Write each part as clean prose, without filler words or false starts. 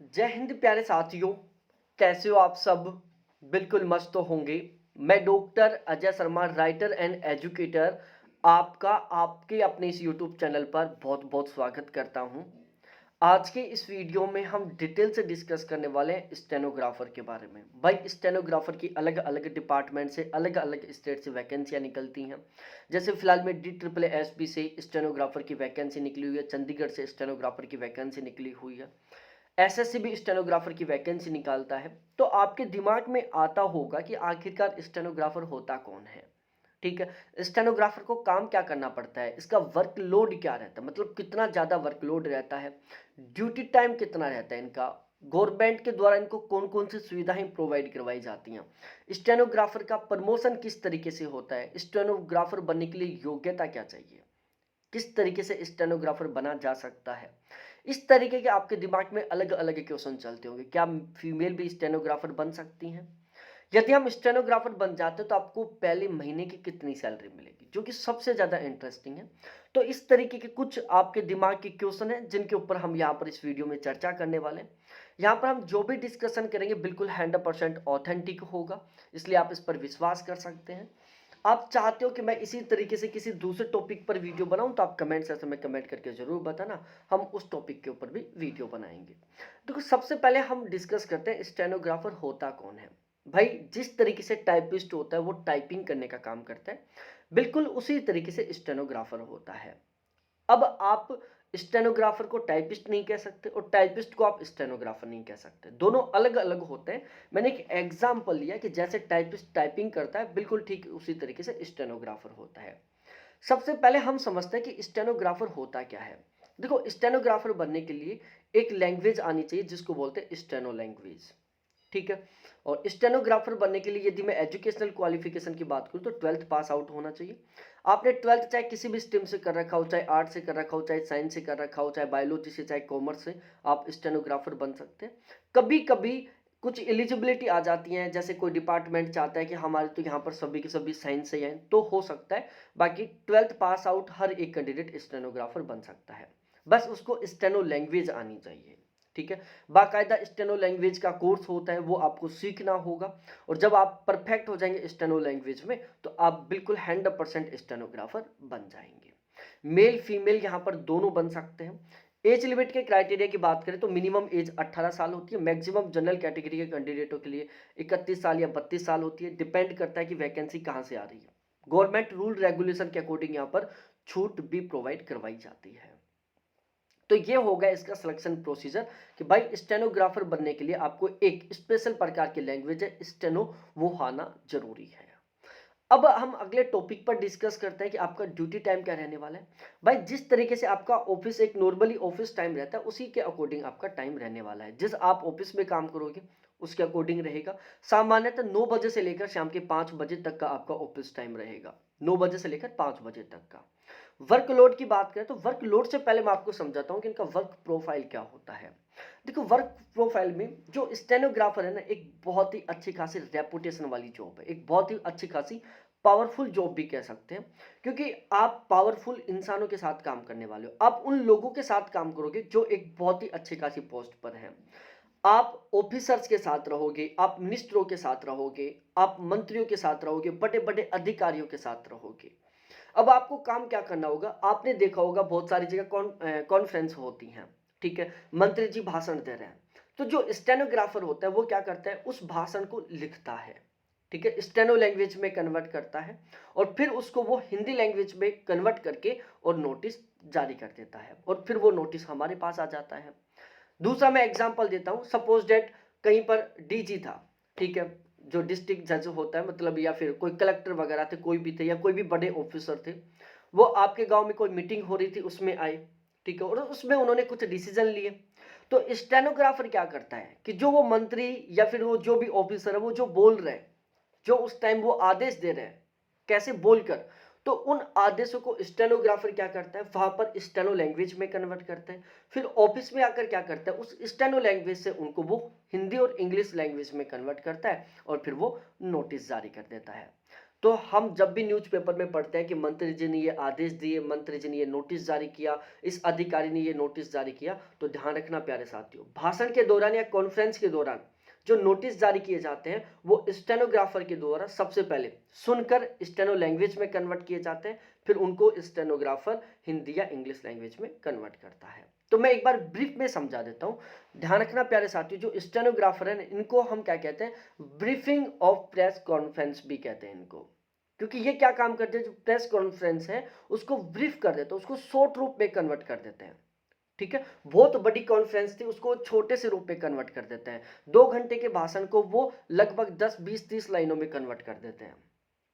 जय हिंद प्यारे साथियों। कैसे हो आप सब? बिल्कुल मस्त तो होंगे। मैं doctor Ajay Sharma, writer and educator, आपका आपके अपने इस यूट्यूब चैनल पर बहुत बहुत स्वागत करता हूं। आज के इस वीडियो में हम डिटेल से डिस्कस करने वाले हैं स्टेनोग्राफर के बारे में। भाई स्टेनोग्राफर की अलग अलग डिपार्टमेंट से अलग अलग स्टेट से वैकेंसियां निकलती हैं। जैसे फिलहाल में DSSB से स्टेनोग्राफर की वैकेंसी निकली हुई है, चंडीगढ़ से स्टेनोग्राफर की वैकेंसी निकली हुई है, एसएससी भी स्टेनोग्राफर की वैकेंसी निकालता है। तो आपके दिमाग में आता होगा कि आखिरकार स्टेनोग्राफर होता कौन है। ठीक है, स्टेनोग्राफर को काम क्या करना पड़ता है, इसका वर्कलोड क्या रहता है, मतलब कितना ज्यादा वर्कलोड रहता है, ड्यूटी टाइम कितना रहता है इनका, गवर्नमेंट के द्वारा इनको कौन कौन सी सुविधाएं प्रोवाइड करवाई जाती हैं, स्टेनोग्राफर का प्रमोशन किस तरीके से होता है, स्टेनोग्राफर बनने के लिए योग्यता क्या चाहिए, किस तरीके से स्टेनोग्राफर बना जा सकता है। इस तरीके के आपके दिमाग में अलग अलग क्वेश्चन चलते होंगे। क्या फीमेल भी स्टेनोग्राफर बन सकती हैं? यदि हम स्टेनोग्राफर बन जाते हैं तो आपको पहले महीने की कितनी सैलरी मिलेगी, जो कि सबसे ज्यादा इंटरेस्टिंग है। तो इस तरीके के कुछ आपके दिमाग के क्वेश्चन हैं जिनके ऊपर हम यहाँ पर इस वीडियो में चर्चा करने वाले हैं। यहाँ पर हम जो भी डिस्कशन करेंगे बिल्कुल 100% ऑथेंटिक होगा, इसलिए आप इस पर विश्वास कर सकते हैं। आप चाहते हो कि मैं इसी तरीके से किसी दूसरे टॉपिक पर वीडियो बनाऊं तो आप कमेंट सेक्शन में कमेंट करके जरूर बताना, हम उस टॉपिक के ऊपर भी वीडियो बनाएंगे। देखो, सबसे पहले हम डिस्कस करते हैं स्टेनोग्राफर होता कौन है। भाई, जिस तरीके से टाइपिस्ट होता है वो टाइपिंग करने का काम करता है, बिल्कुल उसी तरीके से स्टेनोग्राफर होता है। अब आप स्टेनोग्राफर को टाइपिस्ट नहीं कह सकते और टाइपिस्ट को आप स्टेनोग्राफर नहीं कह सकते, दोनों अलग अलग होते हैं। मैंने एक एग्जांपल लिया कि जैसे टाइपिस्ट टाइपिंग करता है, बिल्कुल ठीक उसी तरीके से स्टेनोग्राफर होता है। सबसे पहले हम समझते हैं कि स्टेनोग्राफर होता क्या है। देखो, स्टेनोग्राफर बनने के लिए एक लैंग्वेज आनी चाहिए जिसको बोलते हैं स्टेनो लैंग्वेज। ठीक है, और स्टेनोग्राफर बनने के लिए यदि मैं एजुकेशनल क्वालिफिकेशन की बात करूं तो 12th पास आउट होना चाहिए। आपने 12th चाहे किसी भी स्ट्रीम से कर रखा हो, चाहे आर्ट से कर रखा हो, चाहे साइंस से कर रखा हो, चाहे बायोलॉजी से, चाहे कॉमर्स से, आप स्टेनोग्राफर बन सकते हैं। कभी कभी कुछ एलिजिबिलिटी आ जाती है, जैसे कोई डिपार्टमेंट चाहता है कि हमारे तो यहाँ पर सभी के सभी साइंस से हैं, तो हो सकता है। बाकी 12th पास आउट हर एक कैंडिडेट स्टेनोग्राफर बन सकता है, बस उसको स्टेनो लैंग्वेज आनी चाहिए। ठीक है, बाकायदा स्टेनो लैंग्वेज का कोर्स होता है, वो आपको सीखना होगा। और जब आप परफेक्ट हो जाएंगे स्टेनो लैंग्वेज में तो आप बिल्कुल 100% स्टेनोग्राफर बन जाएंगे। मेल फीमेल यहाँ पर दोनों बन सकते हैं। एज लिमिट के क्राइटेरिया की बात करें तो मिनिमम एज 18 साल होती है, मैक्सिमम जनरल कैटेगरी के कैंडिडेटों के लिए 31 साल या 32 साल होती है। डिपेंड करता है कि वैकेंसी कहाँ से आ रही है। गवर्नमेंट रूल रेगुलेशन के अकॉर्डिंग यहाँ पर छूट भी प्रोवाइड करवाई जाती है। तो ये होगा इसका सिलेक्शन प्रोसीजर कि भाई स्टेनोग्राफर बनने के लिए आपको एक स्पेशल प्रकार की लैंग्वेज है स्टेनो, वो आना जरूरी है। अब हम अगले टॉपिक पर डिस्कस करते हैं कि आपका ड्यूटी टाइम क्या रहने वाला है। भाई, जिस तरीके से आपका ऑफिस एक नॉर्मली ऑफिस टाइम रहता है उसी के अकॉर्डिंग आपका टाइम रहने वाला है। जिस आप ऑफिस में काम करोगे उसके अकॉर्डिंग रहेगा। सामान्यतः 9 बजे से लेकर शाम के 5 बजे तक का आपका ऑफिस टाइम रहेगा, 9 बजे से लेकर 5 बजे तक का। वर्कलोड की बात करें तो वर्कलोड से पहले मैं आपको समझाता हूं कि इनका वर्क प्रोफाइल क्या होता है। देखो, वर्क प्रोफाइल में जो स्टेनोग्राफर है ना, एक बहुत ही अच्छी खासी रेपुटेशन वाली जॉब है, एक बहुत ही अच्छी खासी पावरफुल जॉब भी कह सकते हैं। क्योंकि आप पावरफुल इंसानों के साथ काम करने वाले हो, आप उन लोगों के साथ काम करोगे जो एक बहुत ही अच्छी खासी पोस्ट पर हैं। आप ऑफिसर्स के साथ रहोगे, आप मिनिस्टरों के साथ रहोगे, आप मंत्रियों के साथ रहोगे, बड़े बड़े अधिकारियों के साथ रहोगे। अब आपको काम क्या करना होगा, आपने देखा होगा बहुत सारी जगह कॉन्फ्रेंस होती हैं। ठीक है, मंत्री जी भाषण दे रहे हैं, तो जो स्टेनोग्राफर होता है वो क्या करता है, उस भाषण को लिखता है। ठीक है, स्टेनो लैंग्वेज में कन्वर्ट करता है और फिर उसको वो हिंदी लैंग्वेज में कन्वर्ट करके और नोटिस जारी कर देता है, और फिर वो नोटिस हमारे पास आ जाता है। दूसरा मैं एग्जांपल देता हूं, सपोज डेट कहीं पर डीजी था। ठीक है, जो डिस्ट्रिक्ट जज होता है, मतलब या फिर कोई कलेक्टर वगैरह थे, कोई भी थे, या कोई भी बड़े ऑफिसर थे, वो आपके गांव में कोई मीटिंग हो रही थी उसमें आए। ठीक है, और उसमें उन्होंने कुछ डिसीजन लिए। तो स्टेनोग्राफर क्या करता है कि जो वो मंत्री या फिर वो जो भी ऑफिसर है वो जो बोल रहे हैं, जो उस टाइम वो आदेश दे रहे हैं, कैसे बोलकर, तो उन आदेशों को स्टेनोग्राफर क्या करता है, वहां पर स्टेनो लैंग्वेज में कन्वर्ट करता है। फिर ऑफिस में आकर क्या करता है, उस स्टेनो लैंग्वेज से उनको वो हिंदी और इंग्लिश लैंग्वेज में कन्वर्ट करता है और फिर वो नोटिस जारी कर देता है। तो हम जब भी न्यूज़पेपर में पढ़ते हैं कि मंत्री जी ने ये आदेश दिए, मंत्री जी ने ये नोटिस जारी किया, इस अधिकारी ने ये नोटिस जारी किया, तो ध्यान रखना प्यारे साथियों, भाषण के दौरान या कॉन्फ्रेंस के दौरान जो नोटिस जारी किए जाते हैं वो स्टेनोग्राफर के द्वारा सबसे पहले सुनकर स्टेनो लैंग्वेज में कन्वर्ट किए जाते हैं, फिर उनको स्टेनोग्राफर हिंदी या इंग्लिश लैंग्वेज में कन्वर्ट करता है। तो मैं एक बार ब्रीफ में समझा देता हूं, ध्यान रखना प्यारे साथियों, जो स्टेनोग्राफर है इनको हम क्या कहते हैं, ब्रीफिंग ऑफ प्रेस कॉन्फ्रेंस भी कहते हैं इनको, क्योंकि ये क्या काम करते हैं, जो प्रेस कॉन्फ्रेंस है उसको ब्रीफ कर देते हैं, उसको शॉर्ट रूप में कन्वर्ट कर देते हैं। ठीक है, बहुत बड़ी कॉन्फ्रेंस थी उसको छोटे से रूप में कन्वर्ट कर देते हैं, 2 घंटे के भाषण को वो लगभग 10 20 30 लाइनों में कन्वर्ट कर देते हैं।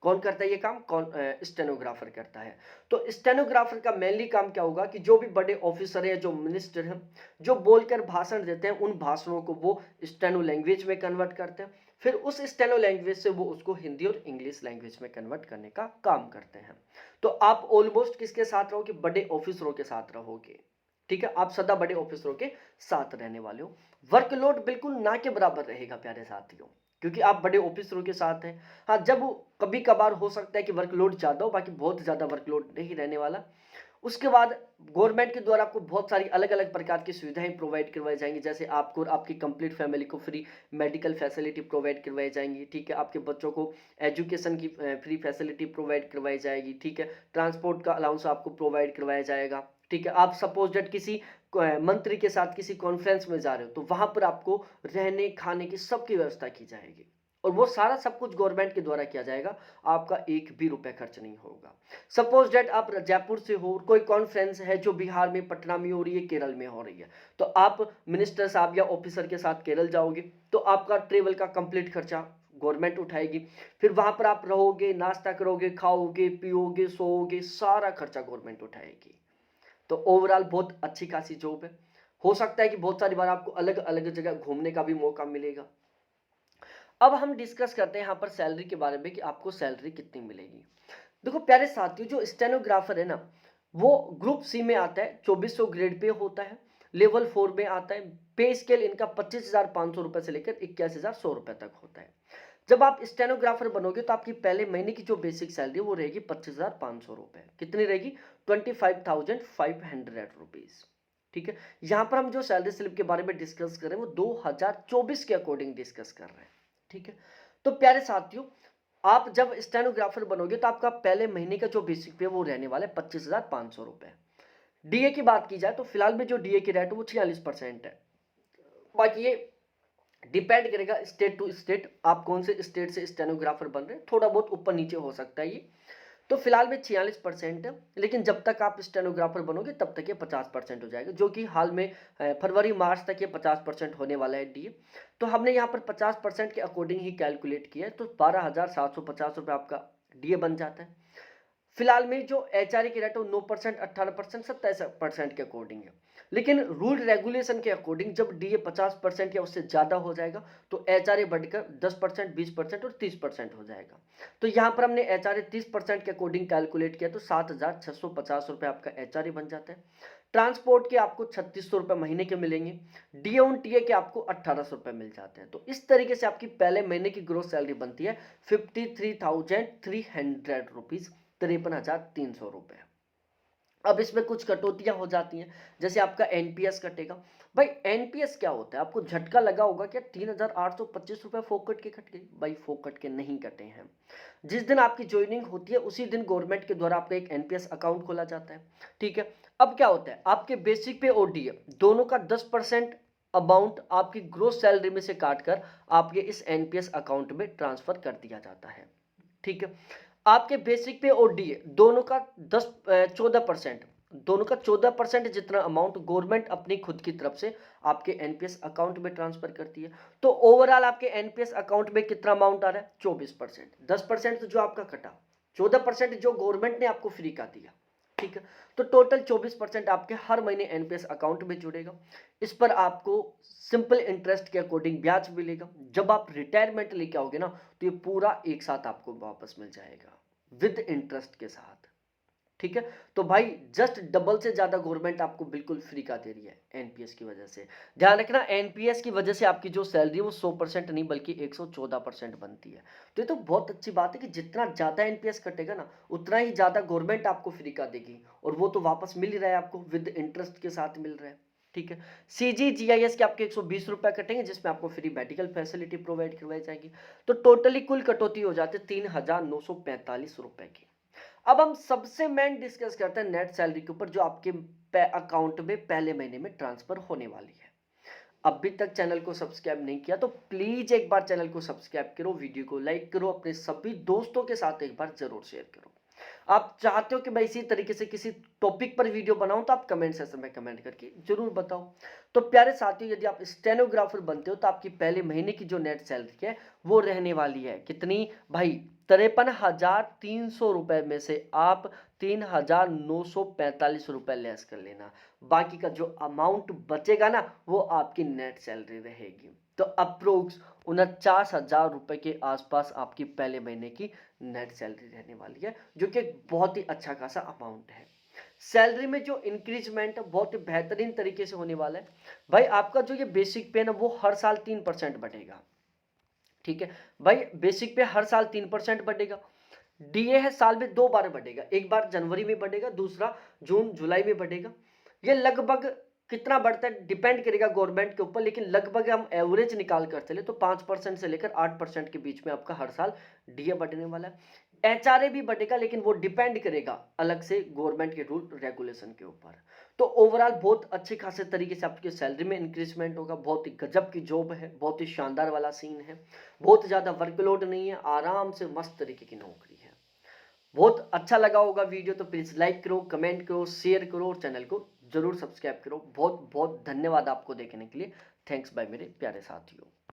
कौन करता है ये काम, कौन, स्टेनोग्राफर करता है। तो स्टेनोग्राफर का मेनली काम क्या होगा कि जो भी बड़े ऑफिसर हैं, जो मिनिस्टर हैं, जो बोलकर भाषण देते हैं, उन भाषणों को वो स्टेनो लैंग्वेज में कन्वर्ट करते हैं, फिर उस स्टेनो लैंग्वेज से वो उसको हिंदी और इंग्लिश लैंग्वेज में कन्वर्ट करने का काम करते हैं। तो आप ऑलमोस्ट किसके साथ रहोगे, बड़े ऑफिसरों के साथ रहोगे। ठीक है, आप सदा बड़े ऑफिसरों के साथ रहने वाले हो। वर्कलोड बिल्कुल ना के बराबर रहेगा प्यारे साथियों, क्योंकि आप बड़े ऑफिसरों के साथ हैं। हाँ, जब कभी कभार हो सकता है कि वर्कलोड ज़्यादा हो, बाकी बहुत ज़्यादा वर्कलोड नहीं रहने वाला। उसके बाद गवर्नमेंट के द्वारा आपको बहुत सारी अलग अलग प्रकार की सुविधाएं प्रोवाइड करवाई जाएंगी, जैसे आपको और आपकी कंप्लीट फैमिली को फ्री मेडिकल फैसिलिटी प्रोवाइड करवाई जाएंगी। ठीक है, आपके बच्चों को एजुकेशन की फ्री फैसिलिटी प्रोवाइड करवाई जाएगी। ठीक है, ट्रांसपोर्ट का अलाउंस आपको प्रोवाइड करवाया जाएगा। ठीक है, आप सपोज डेट किसी मंत्री के साथ किसी कॉन्फ्रेंस में जा रहे हो, तो वहां पर आपको रहने खाने की सबकी व्यवस्था की जाएगी, और वो सारा सब कुछ गवर्नमेंट के द्वारा किया जाएगा, आपका एक भी रुपए खर्च नहीं होगा। सपोज डेट आप जयपुर से हो, कोई कॉन्फ्रेंस है जो बिहार में पटना में हो रही है, केरल में हो रही है, तो आप मिनिस्टर साहब या ऑफिसर के साथ केरल जाओगे, तो आपका ट्रेवल का कंप्लीट खर्चा गवर्नमेंट उठाएगी। फिर वहां पर आप रहोगे, नाश्ता करोगे, खाओगे, पियोगे, सोओगे, सारा खर्चा गवर्नमेंट उठाएगी। तो ओवरऑल बहुत अच्छी खासी जॉब है। हो सकता है कि बहुत सारी बार आपको अलग अलग जगह घूमने का भी मौका मिलेगा। अब हम डिस्कस करते हैं यहाँ पर सैलरी के बारे में कि आपको सैलरी कितनी मिलेगी। देखो प्यारे साथियों, जो स्टेनोग्राफर है ना, वो ग्रुप सी में आता है, 2400 ग्रेड पे होता है, लेवल 4 में आता है। पे स्केल इनका 25,500 रुपए से लेकर 81,100 रुपए तक होता है। जब आप स्टेनोग्राफर बनोगे तो आपकी पहले महीने की जो बेसिक सैलरी वो रहेगी 25,500 रुपए। कितनी रहेगी, 25,500 रुपीज। ठीक है, यहाँ पर हम जो सैलरी स्लिप के बारे में डिस्कस कर रहे हैं वो 2024 के अकॉर्डिंग डिस्कस कर रहे हैं। ठीक है, तो प्यारे साथियों, आप जब स्टेनोग्राफर बनोगे तो आपका पहले महीने का जो बेसिक पे वो रहने वाला है 25,500 रुपए। डीए की बात की जाए तो फिलहाल में जो डीए की रेट है वो 46% है। बाकी ये डिपेंड करेगा स्टेट टू स्टेट, आप कौन से स्टेट से स्टेनोग्राफर बन रहे हैं, थोड़ा बहुत ऊपर नीचे हो सकता है ये। तो फिलहाल में 46% है, लेकिन जब तक आप स्टेनोग्राफर बनोगे तब तक ये 50% हो जाएगा, जो कि हाल में फरवरी मार्च तक ये 50% होने वाला है डीए। तो हमने यहाँ पर 50% के अकॉर्डिंग ही कैलकुलेट किया है, तो 12,750 रुपये आपका डीए बन जाता है। फिलहाल में जो एचआरए की रेट है 9%, 18%, 27% के अकॉर्डिंग है। लेकिन रूल रेगुलेशन के अकॉर्डिंग जब डीए 50% या उससे ज़्यादा हो जाएगा तो एचआरए बढ़कर 10%, 20% और 30% हो जाएगा। तो यहाँ पर हमने एचआरए 30% के अकॉर्डिंग कैलकुलेट किया, तो 7,650 रुपये आपका एचआरए बन जाता है। ट्रांसपोर्ट के आपको 3,600 रुपये महीने के मिलेंगे, डीए ऑन टीए के आपको 1,800 रुपये मिल जाते हैं। तो इस तरीके से आपकी पहले महीने की ग्रोस सैलरी बनती है 53,300 रुपीज़, 53,300 रुपये। अब इसमें कुछ कटौतियां हो जाती हैं, जैसे आपका एनपीएस कटेगा। भाई एनपीएस क्या होता है, आपको झटका लगा होगा क्या 3,825 रुपये फोकट के कट गए? भाई फोकट के नहीं कटे हैं। जिस दिन आपकी ज्वाइनिंग होती है उसी दिन गवर्नमेंट के द्वारा आपका एक एनपीएस अकाउंट खोला जाता है। ठीक है, अब क्या होता है, आपके बेसिक पे और डीए दोनों का 10% अमाउंट आपकी ग्रोस सैलरी में से काटकर आपके इस एनपीएस अकाउंट में ट्रांसफर कर दिया जाता है। ठीक है, आपके बेसिक पे और डीए दोनों का 14%, दोनों का 14% जितना अमाउंट गवर्नमेंट अपनी खुद की तरफ से आपके एनपीएस अकाउंट में ट्रांसफर करती है। तो ओवरऑल आपके एनपीएस अकाउंट में कितना अमाउंट आ रहा है, 24%। 10% तो जो आपका कटा, 14% जो गवर्नमेंट ने आपको फ्री का दिया। ठीक है, तो टोटल 24% आपके हर महीने एनपीएस अकाउंट में जुड़ेगा। इस पर आपको सिंपल इंटरेस्ट के अकॉर्डिंग ब्याज मिलेगा। जब आप रिटायरमेंट लेके आओगे ना, तो ये पूरा एक साथ आपको वापस मिल जाएगा विद इंटरेस्ट के साथ। ठीक है। तो भाई जस्ट डबल से ज़्यादा गवर्नमेंट आपको बिल्कुल फ्री का दे रही है एनपीएस की वजह से। ध्यान रखना, एनपीएस की वजह से आपकी जो सैलरी है वो 100% नहीं बल्कि 114% बनती है। तो ये तो बहुत अच्छी बात है कि जितना ज़्यादा एनपीएस कटेगा ना उतना ही ज़्यादा गवर्नमेंट आपको फ्री का देगी, और वो तो वापस मिल ही रहा है आपको, विद इंटरेस्ट के साथ मिल रहा है। ठीक है। सीजीजीआईएस के आपके 120 रुपए कटेंगे, जिसमें आपको फ्री मेडिकल फैसिलिटी प्रोवाइड करवाई जाएगी। तो टोटली कुल कटौती हो जाती है 3,945 रुपए की। अब हम सबसे मेन डिस्कस करते हैं नेट सैलरी के ऊपर, जो आपके अकाउंट में पहले महीने में ट्रांसफर होने वाली है। अभी तक चैनल को सब्सक्राइब नहीं किया तो प्लीज एक बार चैनल को सब्सक्राइब करो, वीडियो को लाइक करो, अपने सभी दोस्तों के साथ एक बार जरूर शेयर करो। आप चाहते हो कि मैं इसी तरीके से किसी टॉपिक पर वीडियो बनाऊं तो आप कमेंट सेक्शन में कमेंट करके जरूर बताओ। तो प्यारे साथियों, यदि आप स्टेनोग्राफर बनते हो तो आपकी पहले महीने की जो नेट सैलरी है वो रहने वाली है कितनी भाई, 53,300 रुपए में से आप 3,945 रुपए लेस कर लेना। बाकी का जो अमाउंट बचेगा ना वो आपकी नेट सैलरी रहेगी। तो अप्रोक्स 49,000 रुपए के आसपास आपकी पहले महीने की नेट सैलरी रहने वाली है, जो कि एक बहुत ही अच्छा खासा अमाउंट है। सैलरी में जो इंक्रीजमेंट बहुत ही बेहतरीन तरीके से होने वाला है। भाई आपका जो ये बेसिक पे है ना वो हर साल 3% बढ़ेगा। ठीक है भाई, बेसिक पे हर साल 3% बढ़ेगा। डीए है साल में 2 बार बढ़ेगा, एक बार जनवरी में बढ़ेगा, दूसरा जून जुलाई में बढ़ेगा। ये लगभग कितना बढ़ता है डिपेंड करेगा गवर्नमेंट के ऊपर, लेकिन लगभग हम एवरेज निकाल कर चले तो 5% से लेकर 8% के बीच में आपका हर साल डीए बढ़ने वाला है। एचआरए भी बढ़ेगा, लेकिन वो डिपेंड करेगा अलग से गवर्नमेंट के रूल रेगुलेशन के ऊपर। तो ओवरऑल बहुत अच्छे खासे तरीके से आपकी सैलरी में इंक्रीजमेंट होगा। बहुत ही गजब की जॉब है, बहुत ही शानदार वाला सीन है, बहुत ज़्यादा वर्कलोड नहीं है, आराम से मस्त तरीके की नौकरी है। बहुत अच्छा लगा होगा वीडियो तो प्लीज़ लाइक करो, कमेंट करो, शेयर करो और चैनल को जरूर सब्सक्राइब करो। बहुत बहुत धन्यवाद आपको देखने के लिए। थैंक्स बाय मेरे प्यारे साथियों।